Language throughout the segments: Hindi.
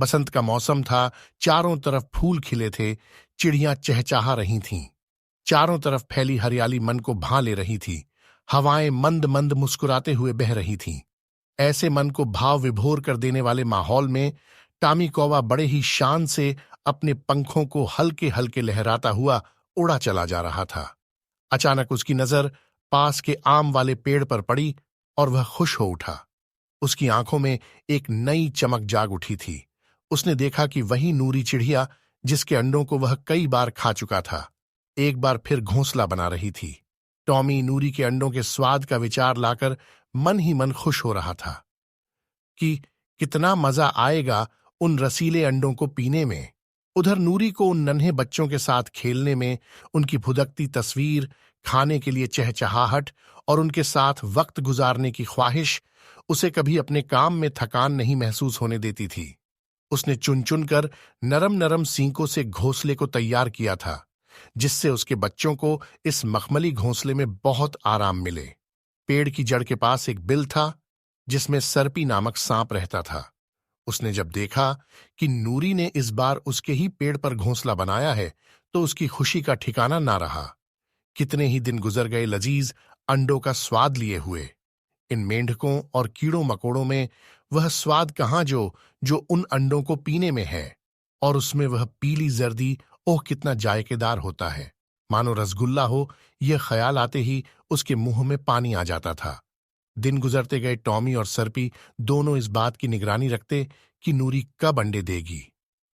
बसंत का मौसम था, चारों तरफ फूल खिले थे, चिड़ियां चहचहा रही थीं। चारों तरफ फैली हरियाली मन को भा ले रही थी। हवाएं मंद मंद मुस्कुराते हुए बह रही थीं। ऐसे मन को भाव विभोर कर देने वाले माहौल में टामी कौवा बड़े ही शान से अपने पंखों को हल्के हल्के लहराता हुआ उड़ा चला जा रहा था। अचानक उसकी नजर पास के आम वाले पेड़ पर पड़ी और वह खुश हो उठा। उसकी आंखों में एक नई चमक जाग उठी थी। उसने देखा कि वही नूरी चिड़िया, जिसके अंडों को वह कई बार खा चुका था, एक बार फिर घोंसला बना रही थी। टॉमी नूरी के अंडों के स्वाद का विचार लाकर मन ही मन खुश हो रहा था कि कितना मजा आएगा उन रसीले अंडों को पीने में। उधर नूरी को उन नन्हे बच्चों के साथ खेलने में, उनकी भुदकती तस्वीर, खाने के लिए चहचहाहट और उनके साथ वक्त गुजारने की ख्वाहिश उसे कभी अपने काम में थकान नहीं महसूस होने देती थी। उसने चुन चुन कर नरम नरम सींकों से घोंसले को तैयार किया था, जिससे उसके बच्चों को इस मखमली घोंसले में बहुत आराम मिले। पेड़ की जड़ के पास एक बिल था, जिसमें सर्पी नामक सांप रहता था। उसने जब देखा कि नूरी ने इस बार उसके ही पेड़ पर घोंसला बनाया है, तो उसकी खुशी का ठिकाना ना रहा। कितने ही दिन गुजर गए लजीज अंडों का स्वाद लिए हुए। इन मेंढकों और कीड़ों मकोड़ों में वह स्वाद कहाँ जो उन अंडों को पीने में है। और उसमें वह पीली जर्दी, ओह कितना जायकेदार होता है, मानो रसगुल्ला हो। यह ख्याल आते ही उसके मुंह में पानी आ जाता था। दिन गुजरते गए। टॉमी और सर्पी दोनों इस बात की निगरानी रखते कि नूरी कब अंडे देगी।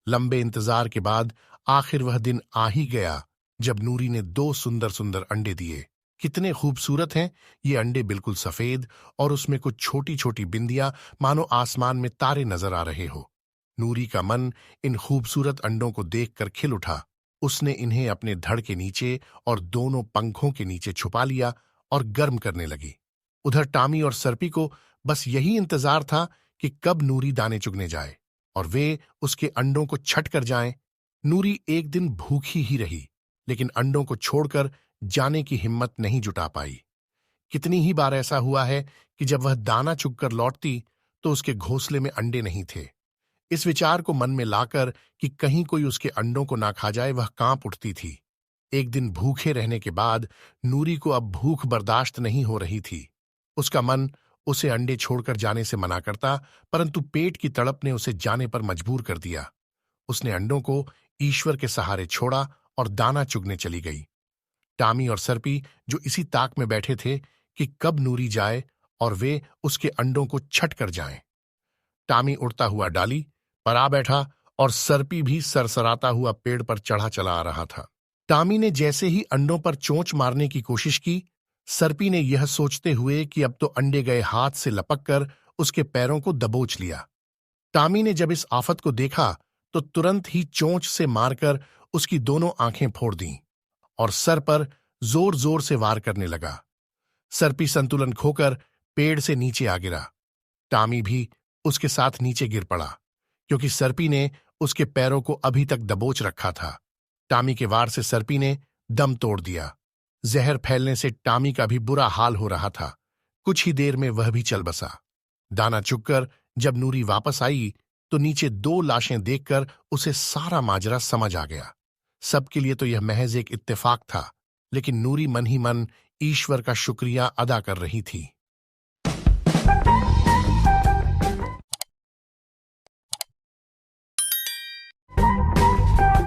लंबे इंतजार के बाद आखिर वह दिन आ ही गया, जब नूरी ने 2 सुंदर सुंदर अंडे दिए। कितने खूबसूरत हैं ये अंडे, बिल्कुल सफेद, और उसमें कुछ छोटी छोटी बिंदियां, मानो आसमान में तारे नजर आ रहे हो। नूरी का मन इन खूबसूरत अंडों को देखकर खिल उठा। उसने इन्हें अपने धड़ के नीचे और दोनों पंखों के नीचे छुपा लिया और गर्म करने लगी। उधर टामी और सर्पी को बस यही इंतजार था कि कब नूरी दाने चुगने जाए और वे उसके अंडों को छट कर जाएं। नूरी एक दिन भूखी ही रही, लेकिन अंडों को छोड़कर जाने की हिम्मत नहीं जुटा पाई। कितनी ही बार ऐसा हुआ है कि जब वह दाना चुगकर लौटती तो उसके घोंसले में अंडे नहीं थे। इस विचार को मन में लाकर कि कहीं कोई उसके अंडों को ना खा जाए, वह कांप उठती थी। एक दिन भूखे रहने के बाद नूरी को अब भूख बर्दाश्त नहीं हो रही थी। उसका मन उसे अंडे छोड़कर जाने से मना करता, परंतु पेट की तड़प ने उसे जाने पर मजबूर कर दिया। उसने अंडों को ईश्वर के सहारे छोड़ा और दाना चुगने चली गई। टामी और सर्पी जो इसी ताक में बैठे थे कि कब नूरी जाए और वे उसके अंडों को छट कर जाएं। टामी उड़ता हुआ डाली पर आ बैठा और सर्पी भी सरसराता हुआ पेड़ पर चढ़ा चला आ रहा था। टामी ने जैसे ही अंडों पर चोंच मारने की कोशिश की, सर्पी ने यह सोचते हुए कि अब तो अंडे गए हाथ से लपककर उसके पैरों को दबोच लिया। टामी ने जब इस आफत को देखा तो तुरंत ही चोंच से मारकर उसकी दोनों आंखें फोड़ दीं और सर पर जोर जोर से वार करने लगा। सर्पी संतुलन खोकर पेड़ से नीचे आ गिरा। टामी भी उसके साथ नीचे गिर पड़ा, क्योंकि सर्पी ने उसके पैरों को अभी तक दबोच रखा था। टामी के वार से सर्पी ने दम तोड़ दिया। जहर फैलने से टामी का भी बुरा हाल हो रहा था। कुछ ही देर में वह भी चल बसा। दाना चुगकर जब नूरी वापस आई तो नीचे 2 लाशें देखकर उसे सारा माजरा समझ आ गया। सबके लिए तो यह महज एक इत्तेफाक था, लेकिन नूरी मन ही मन ईश्वर का शुक्रिया अदा कर रही थी।